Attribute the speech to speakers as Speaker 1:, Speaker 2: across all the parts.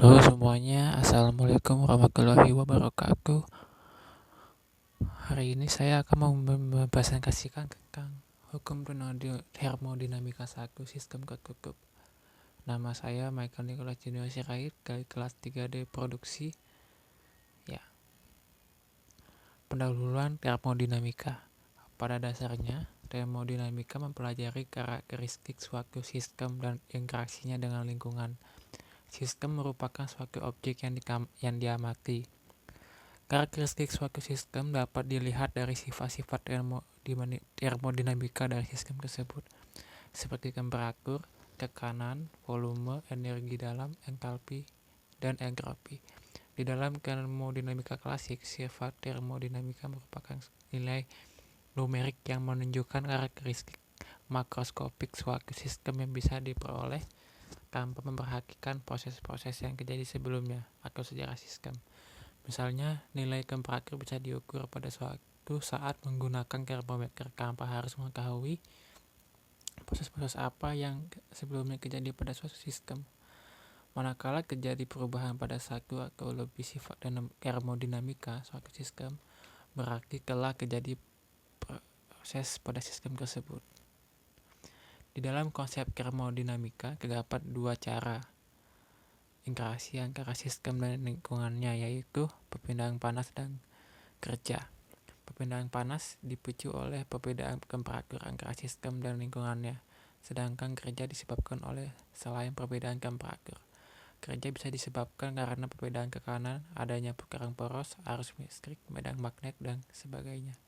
Speaker 1: Halo semuanya, Assalamualaikum warahmatullahi wabarakatuh. Hari ini saya akan mempresentasikan tentang hukum termodinamika 1 sistem tertutup. Nama saya Michael Nicholas Junior Sirait dari kelas 3D Produksi. Ya, pendahuluan termodinamika. Pada dasarnya, termodinamika mempelajari karakteristik suatu sistem dan interaksinya dengan lingkungan. Sistem merupakan suatu objek yang diamati. Karakteristik suatu sistem dapat dilihat dari sifat-sifat termodinamika dari sistem tersebut, seperti temperatur, tekanan, volume, energi dalam, entalpi, dan entropi. Di dalam termodinamika klasik, sifat termodinamika merupakan nilai numerik yang menunjukkan karakteristik makroskopik suatu sistem yang bisa diperoleh tanpa memperhatikan proses-proses yang terjadi sebelumnya atau sejarah sistem. Misalnya, nilai temperatur bisa diukur pada suatu saat menggunakan termometer tanpa harus mengetahui proses-proses apa yang sebelumnya terjadi pada suatu sistem. Manakala terjadi perubahan pada satu atau lebih sifat termodinamika suatu sistem, berarti telah terjadi proses pada sistem tersebut. Di dalam konsep termodinamika terdapat dua cara interaksi antara sistem dan lingkungannya, yaitu perpindahan panas dan kerja. Perpindahan panas dipicu oleh perbedaan temperatur antara sistem dan lingkungannya, sedangkan kerja disebabkan oleh selain perbedaan temperatur. Kerja bisa disebabkan karena perbedaan tekanan, adanya putaran poros, arus listrik, medan magnet, dan sebagainya.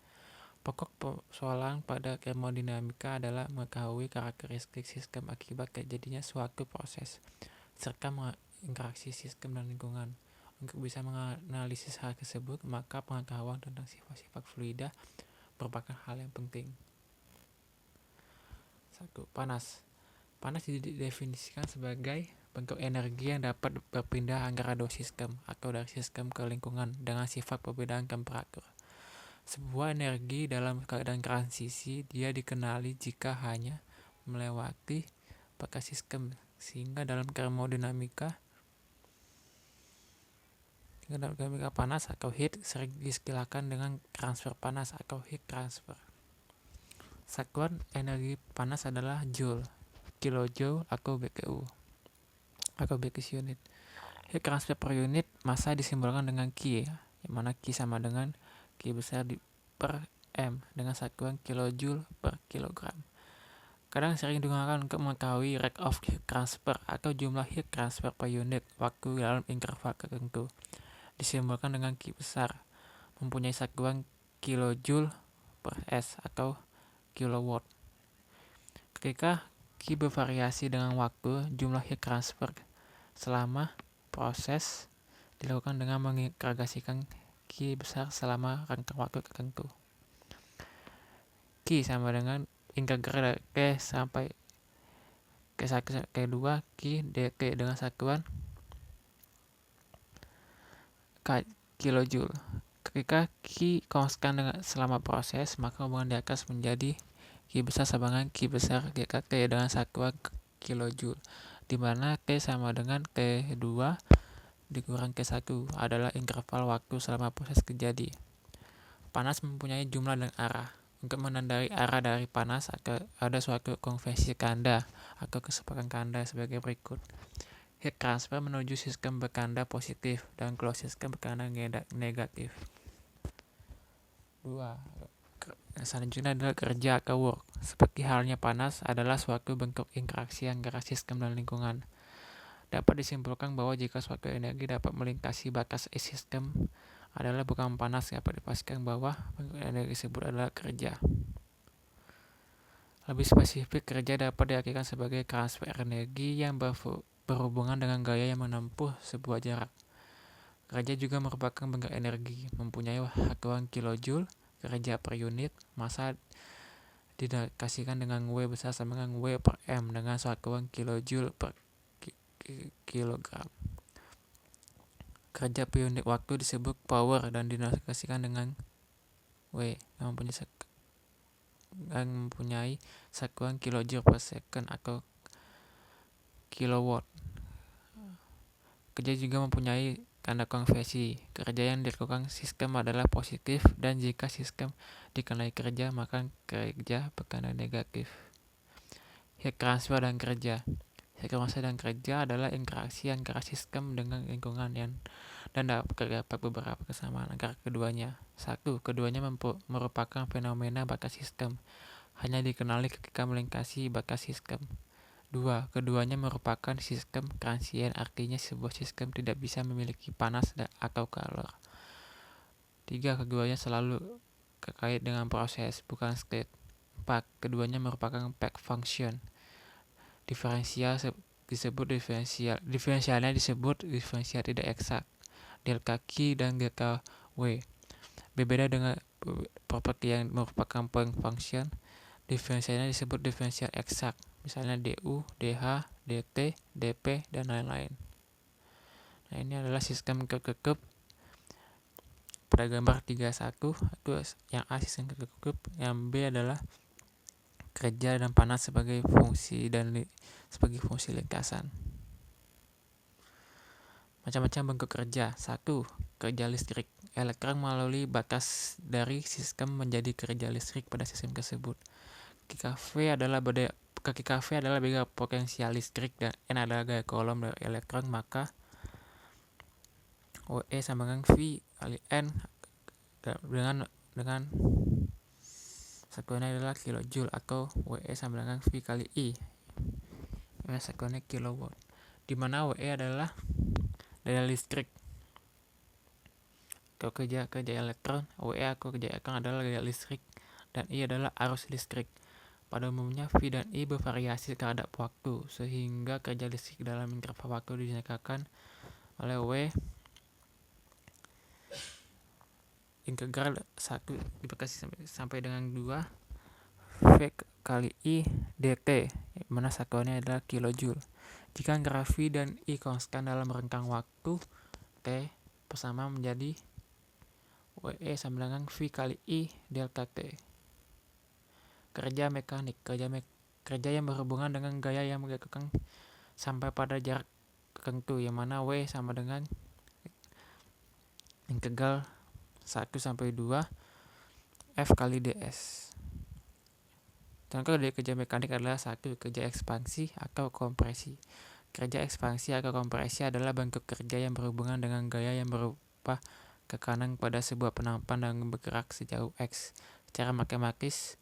Speaker 1: Pokok persoalan pada termodinamika adalah mengetahui karakteristik sistem akibat terjadinya suatu proses, serta interaksi sistem dan lingkungan. Untuk bisa menganalisis hal tersebut, maka pengetahuan tentang sifat-sifat fluida merupakan hal yang penting. 1. Panas. Panas didefinisikan sebagai bentuk energi yang dapat berpindah antara dua sistem atau dari sistem ke lingkungan dengan sifat perbedaan temperatur. Sebuah energi dalam keadaan transisi dia dikenali jika hanya melewati batas sistem, sehingga dalam termodinamika panas atau heat sering diistilahkan dengan transfer panas atau heat transfer. Satuan energi panas adalah joule, kilojoule, atau BTU atau British unit. Heat transfer per unit massa disimbolkan dengan Q, yang mana Q sama dengan Q besar per M dengan satuan kilojoule per kilogram. Kadang sering digunakan untuk mengetahui rate of heat transfer atau jumlah heat transfer per unit waktu dalam interval tertentu, disimbolkan dengan Q besar, mempunyai satuan kilojoule per S atau kilowatt. Ketika Q bervariasi dengan waktu, jumlah heat transfer selama proses dilakukan dengan mengintegrasikan Q besar selama rentang waktu tertentu. Q sama dengan integral T sampai T2 Q dt dengan satuan kilojoule. Ketika Q konstan selama proses, maka hubungan di atas menjadi Q besar sama dengan Q besar GKT dengan satuan kilojoule, di mana T sama dengan T2 dikurang T1 adalah interval waktu selama proses terjadi. Panas mempunyai jumlah dan arah. Untuk menandai arah dari panas ada suatu konvensi kanda atau kesepakatan kanda sebagai berikut. Heat transfer menuju sistem berkanda positif dan closed system berkanda negatif. 2. Selanjutnya adalah kerja atau work. Seperti halnya panas adalah suatu bentuk interaksi antara sistem dan lingkungan. Dapat disimpulkan bahwa jika suatu energi dapat melintasi batas sistem adalah bukan panas, dapat dipastikan bahwa bentuk energi tersebut adalah kerja. Lebih spesifik, kerja dapat diartikan sebagai transfer energi yang berhubungan dengan gaya yang menempuh sebuah jarak. Kerja juga merupakan bentuk energi, mempunyai satuan kilojoule, kerja per unit, massa dikasihkan dengan W besar sama dengan W per M dengan satuan kilojoule per kilogram. Kerja per unit waktu disebut power dan dikasihkan dengan W yang mempunyai satuan kilojoule per second atau kilowatt. Kerja juga mempunyai tanda konversi. Kerja yang dilakukan sistem adalah positif, dan jika sistem dikenai kerja, maka kerja bertanda negatif. Heat transfer dan kerja. Heat transfer dan kerja adalah interaksi antara sistem dengan lingkungan dan dapat beberapa kesamaan antara keduanya. 1. Keduanya merupakan fenomena batas sistem, hanya dikenali ketika melintasi batas sistem. 2. Keduanya merupakan sistem transien, artinya sebuah sistem tidak bisa memiliki panas atau kalor. 3. Keduanya selalu terkait dengan proses, bukan state. 4. Keduanya merupakan back function. Diferensialnya disebut diferensial tidak eksak. Delta Q dan delta W. Berbeda dengan properti yang merupakan point function, diferensialnya disebut diferensial eksak. Misalnya DU, DH, DT, DP, dan lain-lain. Nah, ini adalah sistem kekekup pada gambar 31. Itu yang A sistem kekekup, yang B adalah kerja dan panas sebagai fungsi lintasan. Macam-macam bentuk kerja. 1. Kerja listrik. Elektron melalui batas dari sistem menjadi kerja listrik pada sistem tersebut. Ketika V adalah beda potensial listrik dan N adalah gaya kolom dari elektron, maka WE sama dengan V kali N dengan sekuennya adalah kilojoule, atau WE sama dengan V kali I, sekuennya kilowatt, di mana WE adalah daya listrik atau kerja elektron, WE atau kerja elektron adalah daya listrik, dan I adalah arus listrik. Pada umumnya, V dan I bervariasi terhadap waktu, sehingga kerja listrik dalam interval waktu dinyatakan oleh W integral 1 dibagi sampai dengan 2 V kali I dt, mana satuannya adalah kilojoule. Jika antara V dan I konstan dalam rentang waktu T, bersama menjadi WE sama dengan V kali I delta T. Kerja mekanik. Kerja yang berhubungan dengan gaya yang dilakukan sampai pada jarak tertentu, yang mana W sama dengan integral 1 sampai 2 F kali ds. Contoh dari kerja mekanik adalah 1. Kerja ekspansi atau kompresi. Kerja ekspansi atau kompresi adalah bentuk kerja yang berhubungan dengan gaya yang berupa tekanan pada sebuah penampan dan bergerak sejauh X. Secara matematis,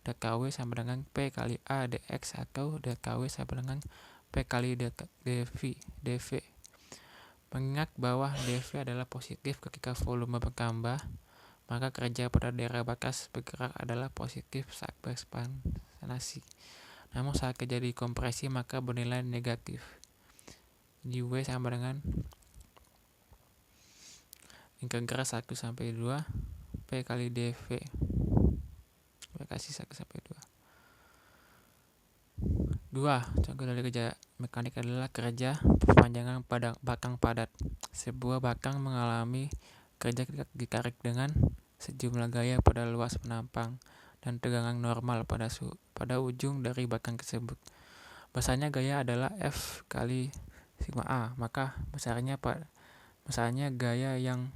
Speaker 1: delta W sama dengan P kali A dx, atau delta W sama dengan P kali delta dV. Mengingat bahwa dV adalah positif ketika volume bertambah, maka kerja pada daerah batas bergerak adalah positif saat berekspansi. Namun saat terjadi kompresi maka bernilai negatif. Di W sama dengan integral 1 sampai 2 P kali dV. Kasih 1 sampai 2. Contoh dari kerja mekanik adalah kerja perpanjangan batang padat. Sebuah batang mengalami kerja ditarik dengan sejumlah gaya pada luas penampang dan tegangan normal pada ujung dari batang tersebut. Besarnya gaya adalah F kali sigma A, maka besarnya gaya yang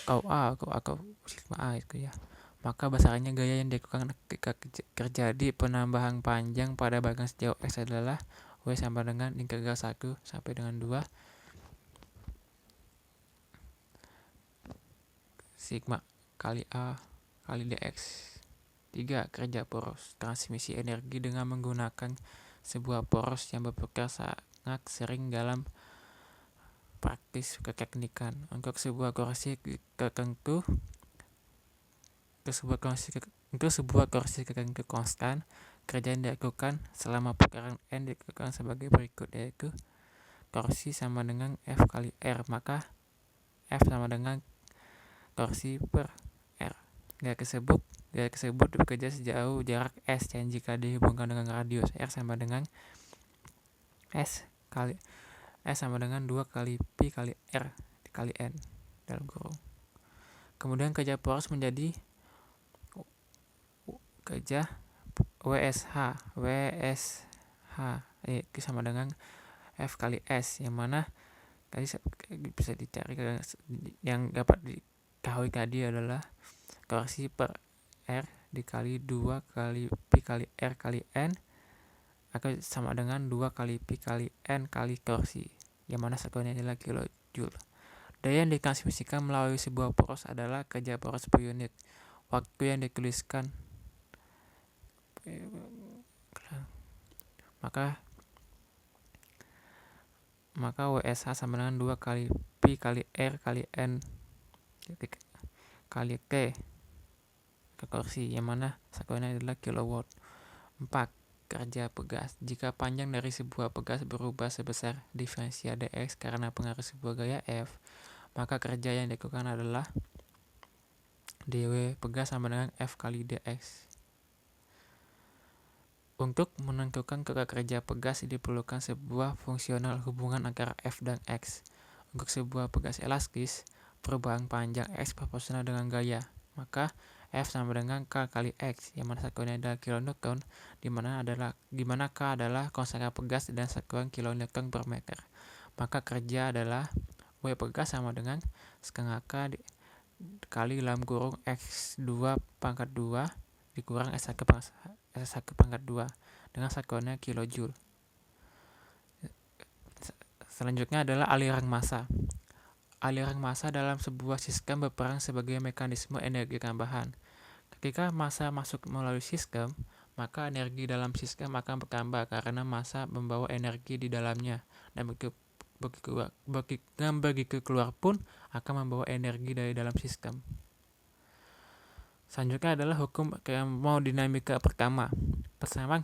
Speaker 1: kau A atau sigma A itu ya. Maka besarnya gaya yang dilakukan ketika terjadi penambahan panjang pada batang sejauh X adalah W sama dengan integral 1 sampai dengan 2 sigma kali A kali dx. 3. Kerja poros. Transmisi energi dengan menggunakan sebuah poros yang berputar sangat sering dalam praktis keteknikan. Untuk sebuah kursi tertentu konstan, kerja yang dilakukan selama putaran N dilakukan sebagai berikut, yaitu torsi sama dengan F kali R, maka F sama dengan torsi per R. Gaya tersebut bekerja sejauh jarak S, dan jika dihubungkan dengan radius R sama dengan S sama dengan 2 kali Pi kali R kali N dalam kurung. Kemudian kerja poros menjadi kerja WSH itu sama dengan F kali S, yang mana tadi bisa dicari yang dapat diketahui tadi adalah torsi per R dikali 2 kali Pi kali R kali N akan sama dengan 2 kali Pi kali N kali torsi, yang mana sekuennya adalah kilojoule. Daya yang ditransmisikan melalui sebuah poros adalah kerja poros per unit waktu yang dituliskan. Maka WSH sama dengan 2 kali Pi kali R kali N kali T ke torsi, yang mana sekuennya adalah kilowatt. 4. Kerja pegas. Jika panjang dari sebuah pegas berubah sebesar diferensial dx karena pengaruh sebuah gaya F, maka kerja yang dilakukan adalah dw pegas sama dengan F kali dx. Untuk menentukan kerja pegas diperlukan sebuah fungsional hubungan antara F dan X. Untuk sebuah pegas elastis, perubahan panjang X proporsional dengan gaya, maka F sama dengan K kali X, yang mana sekuennya adalah kilonewton, di mana K adalah konstanta pegas dan sekuan kilonewton per meter. Maka kerja adalah W pegas sama dengan setengah K kali dalam kurung X2 pangkat 2 dikurang S1 pangkat 2 dengan sekuennya kilojoule. Selanjutnya adalah aliran massa. Aliran massa dalam sebuah sistem berperan sebagai mekanisme energi tambahan. Ketika massa masuk melalui sistem, maka energi dalam sistem akan bertambah karena massa membawa energi di dalamnya, dan begitu keluar pun akan membawa energi dari dalam sistem. Selanjutnya adalah hukum termodinamika pertama. Persamaan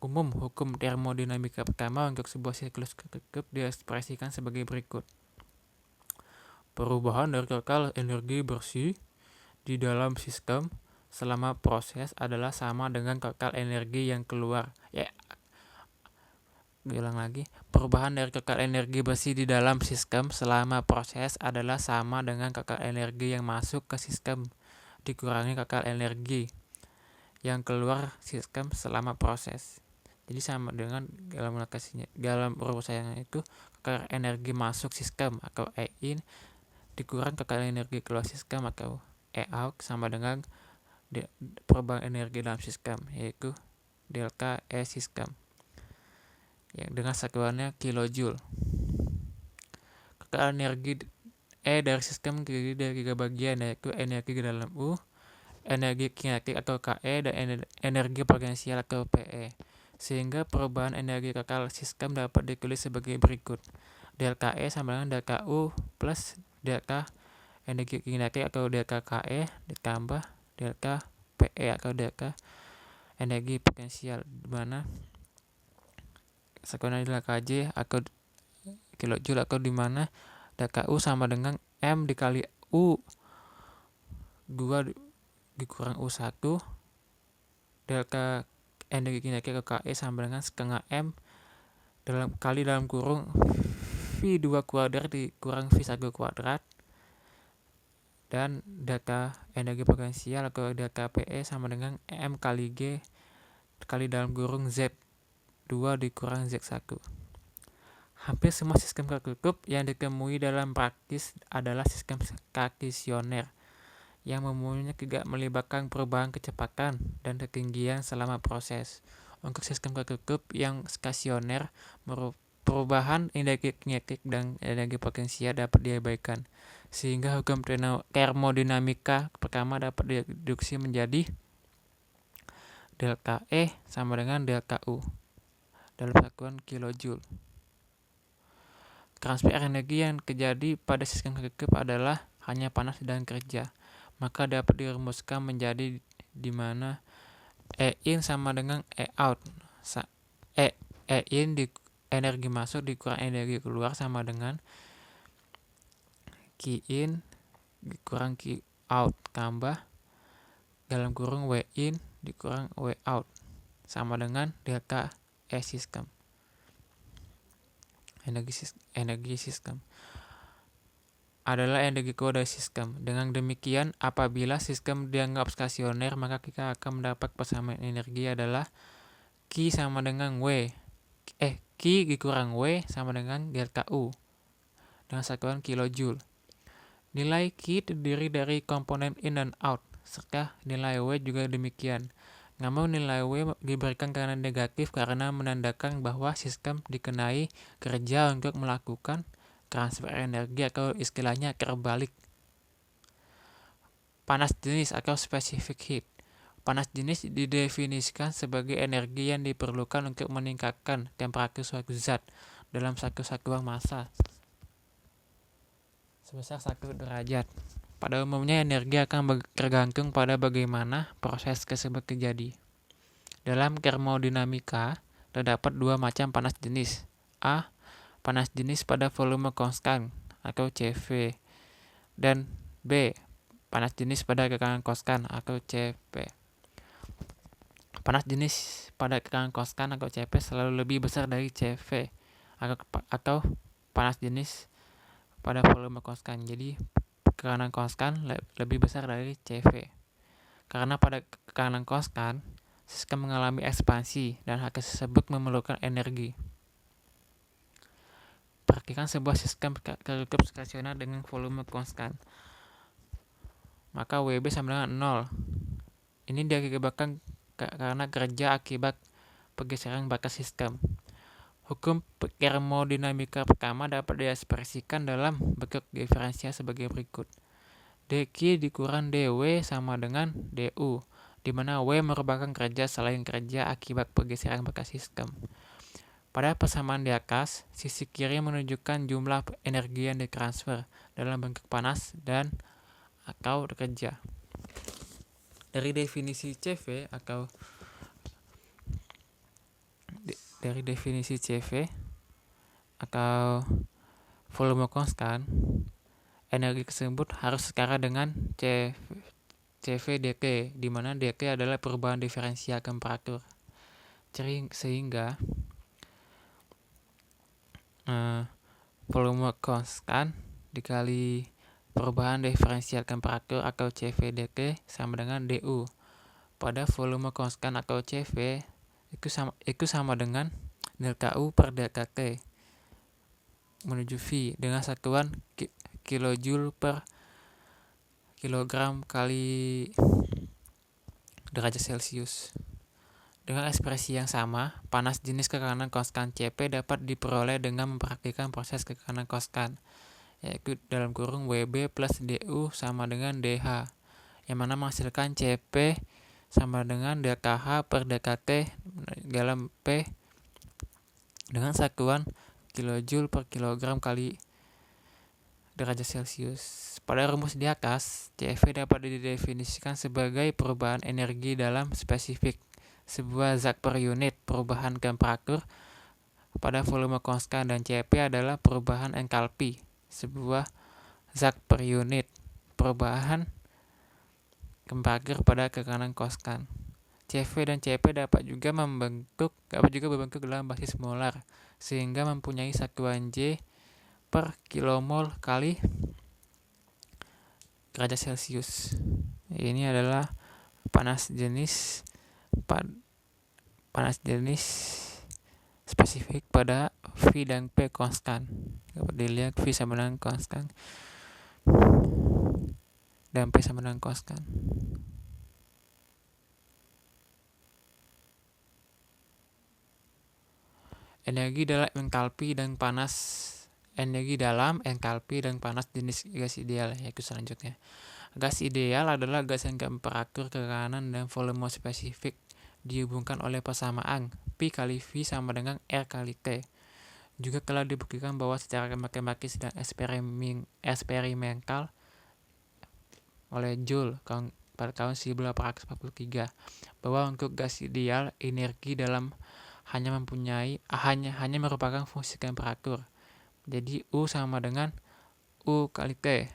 Speaker 1: umum hukum termodinamika pertama untuk sebuah siklus tertutup diekspresikan sebagai berikut. Perubahan dari total energi bersih di dalam sistem selama proses adalah sama dengan total energi yang keluar. Perubahan dari total energi bersih di dalam sistem selama proses adalah sama dengan total energi yang masuk ke sistem dikurangi total energi yang keluar sistem selama proses. Jadi sama dengan dalam rurusannya itu total energi masuk sistem atau E in dikurang total energi keluar sistem atau E out sama dengan perubahan energi dalam sistem, yaitu delta E sistem, yang dengan satuannya kilojoule. Total energi E dari sistem terdiri dari 3 bagian, yaitu energi ke dalam U, energi kinetik atau KE, dan energi potensial atau PE. Sehingga perubahan energi total sistem dapat ditulis sebagai berikut. Delta E sama dengan delta U plus delta energi kinetik atau delta KE ditambah delta PE atau delta energi potensial, di mana sekuennya adalah KJ atau kilojoule, atau di mana delta U sama dengan M dikali U 2 dikurang U1, delta energi kinetik atau KE sama dengan setengah M dalam kurung V2 kuadrat dikurang V1 kuadrat, dan delta energi potensial atau delta PE sama dengan M kali G kali dalam kurung Z2 dikurang Z1. Hampir semua sistem tertutup yang ditemui dalam praktis adalah sistem kartesioner yang umumnya tidak melibatkan perubahan kecepatan dan ketinggian selama proses. Untuk sistem tertutup yang stasioner, perubahan energi kinetik dan energi potensial dapat diabaikan, sehingga hukum termodinamika pertama dapat direduksi menjadi delta E sama dengan delta U dalam satuan kilojoule. Transfer energi yang terjadi pada sistem tertutup adalah hanya panas dan kerja, maka dapat dirumuskan menjadi di mana E in sama dengan E out. E in di energi masuk dikurang energi keluar sama dengan Q in dikurang Q out tambah dalam kurung W in dikurang W out sama dengan delta E sistem. Energi sistem adalah energi keluar dari sistem. Dengan demikian, apabila sistem dianggap stasioner, maka kita akan mendapat persamaan energi adalah Q sama dengan W. Q dikurang W sama dengan delta U dengan satuan kilojoule. Nilai Q terdiri dari komponen in dan out, serta nilai W juga demikian. Namun nilai W diberikan karena negatif karena menandakan bahwa sistem dikenai kerja untuk melakukan transfer energi atau istilahnya terbalik. Panas jenis atau specific heat. Panas jenis didefinisikan sebagai energi yang diperlukan untuk meningkatkan temperatur suatu zat dalam satu satuan massa sebesar 1 derajat. Pada umumnya energi akan tergantung pada bagaimana proses tersebut terjadi. Dalam termodinamika, terdapat dua macam panas jenis. A. Panas jenis pada volume konstan atau CV. Dan B. Panas jenis pada tekanan konstan atau CP. Panas jenis pada tekanan konstan atau CP selalu lebih besar dari CV atau panas jenis pada volume konstan. Jadi tekanan konstan lebih besar dari CV. Karena pada tekanan konstan, sistem mengalami ekspansi dan hal tersebut memerlukan energi. Perhatikan sebuah sistem tertutup stasioner dengan volume konstan. Maka WB sama dengan 0. Ini diakibatkan karena kerja akibat pergeseran batas sistem. Hukum termodinamika pertama dapat diekspresikan dalam bentuk diferensial sebagai berikut. dQ dikurang dW sama dengan du, di mana W merupakan kerja selain kerja akibat pergeseran batas sistem. Pada persamaan di atas, sisi kiri menunjukkan jumlah energi yang ditransfer dalam bentuk panas dan atau kerja. Dari definisi CV atau volume konstan, energi tersebut harus setara dengan CV dT, di mana dT adalah perubahan diferensial temperatur. Sehingga volume konstan dikali perubahan diferensial temperatur atau CV dT sama dengan du. Pada volume konstan atau CV itu sama dengan delta U per delta T menuju V dengan satuan kilojoule per kilogram kali derajat Celcius. Dengan ekspresi yang sama, panas jenis tekanan konstan CP dapat diperoleh dengan memperhatikan proses tekanan konstan, yaitu dalam kurung WB plus DU sama dengan DH, yang mana menghasilkan CP sama dengan delta H per delta T dalam P dengan satuan kilojoule per kilogram kali derajat Celcius. Pada rumus di atas, CV dapat didefinisikan sebagai perubahan energi dalam spesifik sebuah zat per unit perubahan temperatur pada volume konstan, dan CP adalah perubahan entalpi sebuah zat per unit perubahan temperatur pada tekanan konstan. CV dan CP dapat juga berbentuk dalam basis molar, sehingga mempunyai satuan J per kilomol kali derajat Celcius. Ini adalah panas jenis spesifik pada V dan P konstan. Dapat dilihat V sama dengan konstan dan P sama dengan konstan. Energi dalam entalpi dan panas jenis gas ideal, yaitu selanjutnya. Gas ideal adalah gas yang temperatur, tekanan, dan volume spesifik dihubungkan oleh persamaan P kali V sama dengan R kali T. Juga telah dibuktikan bahwa secara matematis dan eksperimental oleh Joule pada tahun 1843 bahwa untuk gas ideal energi dalam hanya merupakan fungsi temperatur. Jadi U sama dengan U kali T.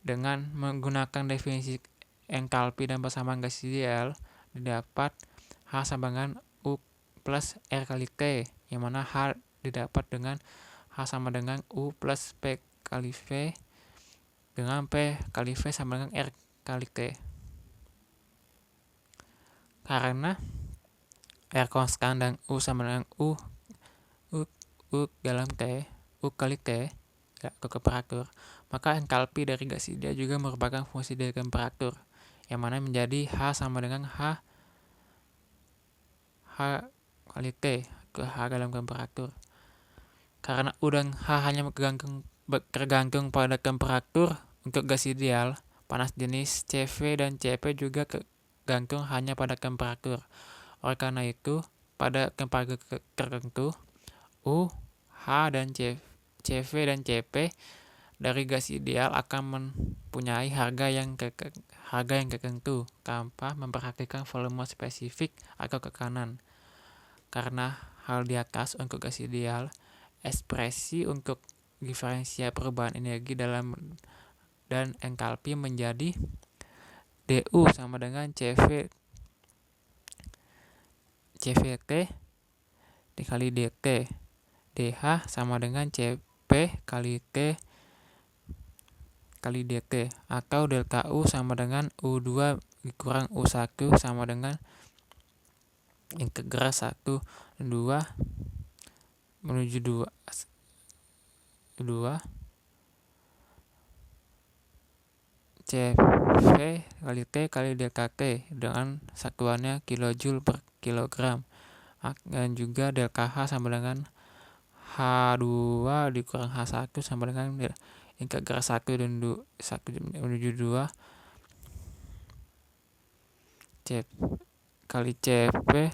Speaker 1: Dengan menggunakan definisi entalpi dan persamaan gas ideal, didapat H sama dengan U plus R kali T, yang mana H didapat dengan H sama dengan U plus P kali V dengan P kali V sama dengan R kali T. Karena R konstan dan U sama dengan U U kali T, ya, ke temperatur, maka entalpi dari gas ideal juga merupakan fungsi dari temperatur, yang mana menjadi H sama dengan H kali T ke H dalam temperatur. Karena U dan H hanya tergantung pada temperatur untuk gas ideal, panas jenis CV dan CP juga tergantung hanya pada temperatur. Oleh karena itu, pada temperatur tertentu, U, H, dan CV dan CP dari gas ideal akan mempunyai harga yang tertentu tanpa memperhatikan volume spesifik atau tekanan. Karena hal di atas untuk gas ideal, ekspresi untuk diferensial perubahan energi dalam dan entalpi menjadi dU sama dengan CVT dikali dt, dH sama dengan CP kali T kali dt, atau delta U sama dengan U2 dikurang U1 sama dengan integral 1 dan 2 menuju 2 CV kali T kali delta T dengan satuannya kilojoule per kilogram, dan juga delta H sama dengan H2 dikurang H1 sama dengan integral 1 dan 1 menuju 2 kali CP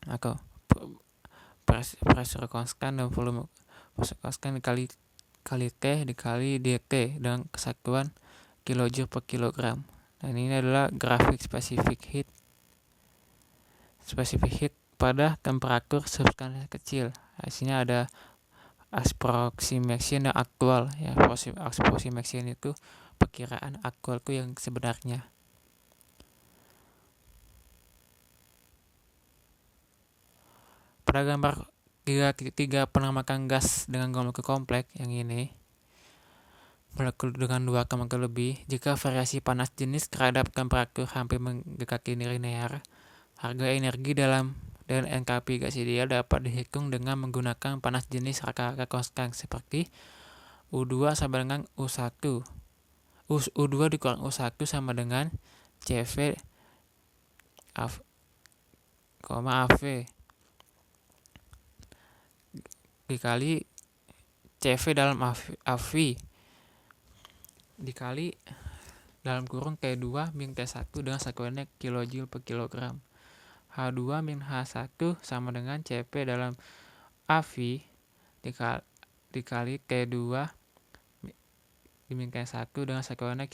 Speaker 1: atau pressure konstan dan volume konstan dikali T dikali dt dengan kesatuan kilojoule per kilogram. Dan ini adalah grafik specific heat pada temperatur substansi kecil. Hasilnya ada approximation dan aktual. Ya, approximation itu perkiraan, aktual itu yang sebenarnya. Pada gambar 3 penamakan gas dengan molekul kompleks yang ini, molekul dengan 2 molekul lebih, jika variasi panas jenis terhadap temperatur hampir mendekati linear, harga energi dan entalpi gas ideal dapat dihitung dengan menggunakan panas jenis rata-rata konstan seperti U2 sama dengan U1. U2 dikurang U1 sama dengan CV AV dikali CV dalam AV dikali dalam kurung T2 min T1 dengan satuannya kilojoule per kilogram. H2 min H1 sama dengan CP dalam AV dikali T2 min T1 dengan satuannya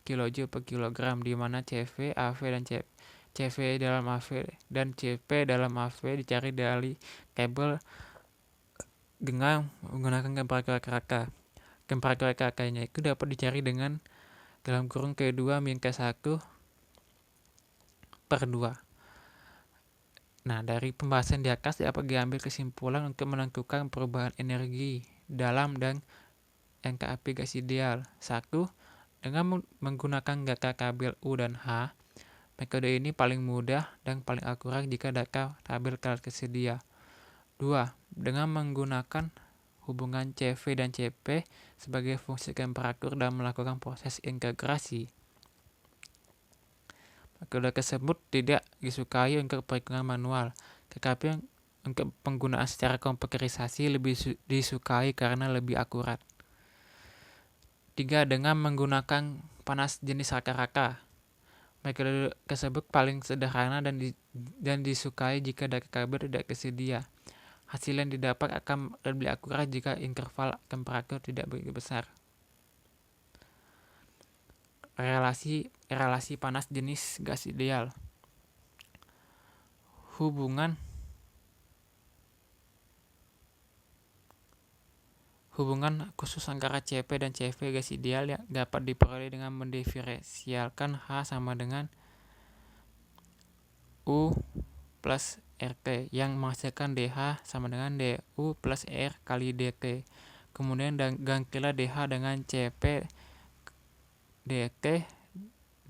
Speaker 1: kilojoule per kilogram, di mana CV, AV, dan CV dalam AV dan CP dalam AV dicari dari tabel dengan menggunakan temperatur rata. Temperatur rata-ratanya itu dapat dicari dengan dalam kurung T2 min T1 per 2. Nah, dari pembahasan di atas dapat diambil kesimpulan untuk menentukan perubahan energi dalam dan entalpi gas ideal. 1. Dengan menggunakan data tabel U dan H, metode ini paling mudah dan paling akurat jika data tabel telah tersedia. 2. Dengan menggunakan hubungan CV dan CP sebagai fungsi temperatur dan melakukan proses integrasi. Metode tersebut tidak disukai untuk perhitungan manual, tetapi untuk penggunaan secara komputerisasi lebih disukai karena lebih akurat. 3. Dengan menggunakan panas jenis rata-rata. Metode tersebut paling sederhana dan disukai jika data tabel tidak tersedia. Hasil yang didapat akan lebih akurat jika interval temperatur tidak begitu besar. Relasi panas jenis gas ideal. Hubungan khusus antara CP dan CV gas ideal yang dapat diperoleh dengan mendiferensialkan H sama dengan U plus RT yang menghasilkan DH sama dengan DU plus R kali DT. Kemudian gantilah DH dengan CP DT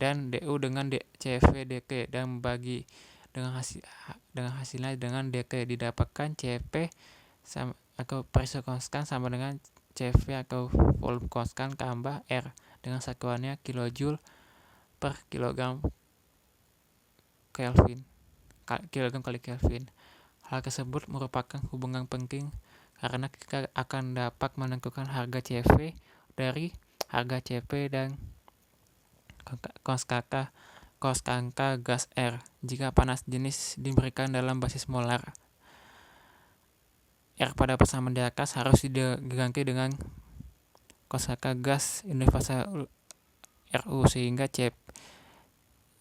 Speaker 1: dan DU dengan CV DT dan bagi dengan hasilnya dengan DT, didapatkan CP atau pressure konstan sama dengan CV atau volume konstan tambah R dengan satuannya kilojoule per kilogram Kelvin, kilogram kali Kelvin. Hal tersebut merupakan hubungan penting karena kita akan dapat menentukan harga CV dari harga CP dan konstanta gas R jika panas jenis diberikan dalam basis molar. R pada persamaan di atas harus diganti dengan konstanta gas universal RU sehingga CP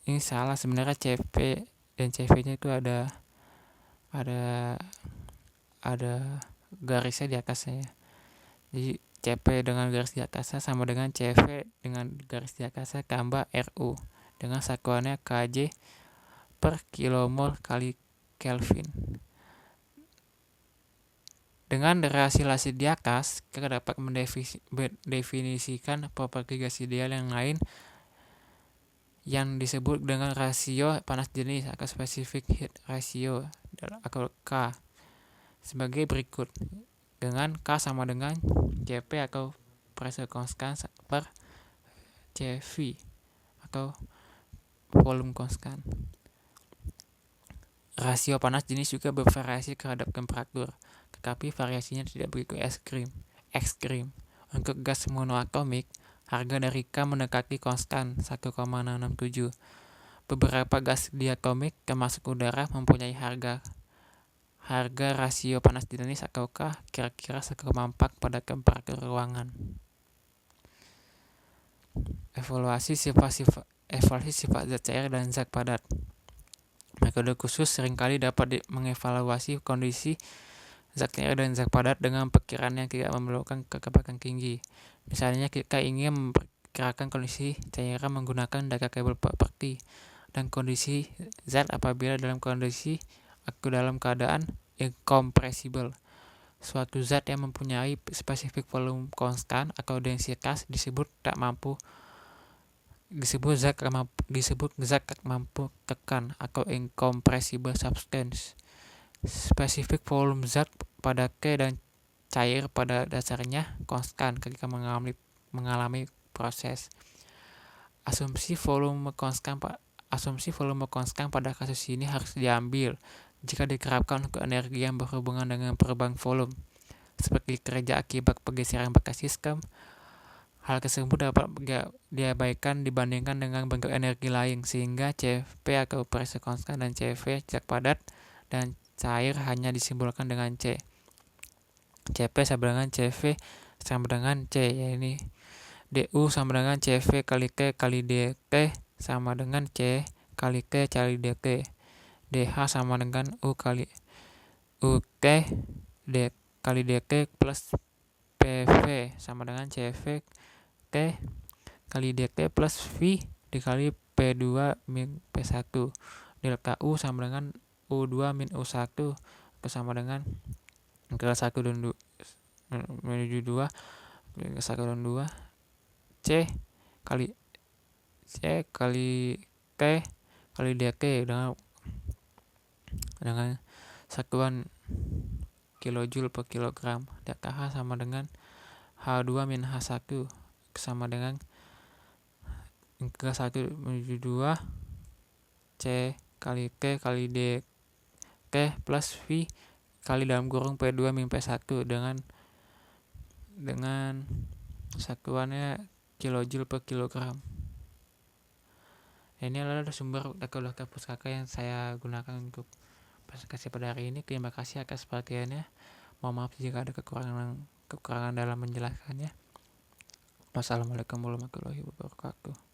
Speaker 1: ini salah, sebenarnya CP dan CV-nya itu ada garisnya di atasnya ya. Jadi CP dengan garis di atasnya sama dengan CV dengan garis di atasnya tambah RU dengan satuannya kJ per kilomol kali Kelvin. Dengan relasi di atas, kita dapat mendefinisikan properti gas ideal yang lain yang disebut dengan rasio panas jenis atau specific heat ratio atau K sebagai berikut, dengan K sama dengan CP atau pressure constant per CV atau volume constant. Rasio panas jenis juga bervariasi terhadap temperatur, tetapi variasinya tidak begitu ekstrim. Untuk gas monoatomik, harga dari K mendekati konstan 1,667. Beberapa gas diatomik termasuk udara mempunyai harga rasio panas jenis atau K kira-kira 1,4 pada temperatur ruangan. Evaluasi sifat zat cair dan zat padat. Metode khusus seringkali dapat mengevaluasi kondisi zat cair dan zat padat dengan perkiraan yang tidak memerlukan kekebalan tinggi. Misalnya kita ingin memperkirakan kondisi cairan menggunakan data tabel properti dan kondisi zat apabila dalam keadaan incompressible. Suatu zat yang mempunyai spesifik volume konstan atau densitas disebut zat tak mampu tekan atau incompressible substance. Spesifik volume zat pada K dan cair pada dasarnya konstan ketika mengalami proses. Asumsi volume konstan pada kasus ini harus diambil jika diterapkan untuk energi yang berhubungan dengan perubahan volume, seperti kerja akibat pergeseran bekas sistem. Hal tersebut dapat diabaikan dibandingkan dengan bentuk energi lain, sehingga CP atau pressure constant dan CV zat padat dan cair hanya disimbolkan dengan C. CP sama dengan CV sama dengan C, yaitu DU sama dengan CV kali T kali DT sama dengan C kali T kali DT. DH sama dengan U kali UT D kali DT plus PV sama dengan CV T kali DT plus V dikali P2 min P1. Delta U sama dengan U2 min U1 sama dengan K1 dan 2 menuju 2 K1 dan 2 C kali T kali DT dengan satuan kilojoule per kilogram. Delta H sama dengan H2 min H1 sama dengan K1 menuju 2 C kali T kali DT plus V kali dalam kurung P2 min P1 dengan satuannya kilojoule per kilogram. Ini adalah sumber data pustaka yang saya gunakan untuk presentasi pada hari ini. Terima kasih atas perhatiannya. Mohon maaf jika ada kekurangan dalam menjelaskannya. Wassalamualaikum warahmatullahi wabarakatuh.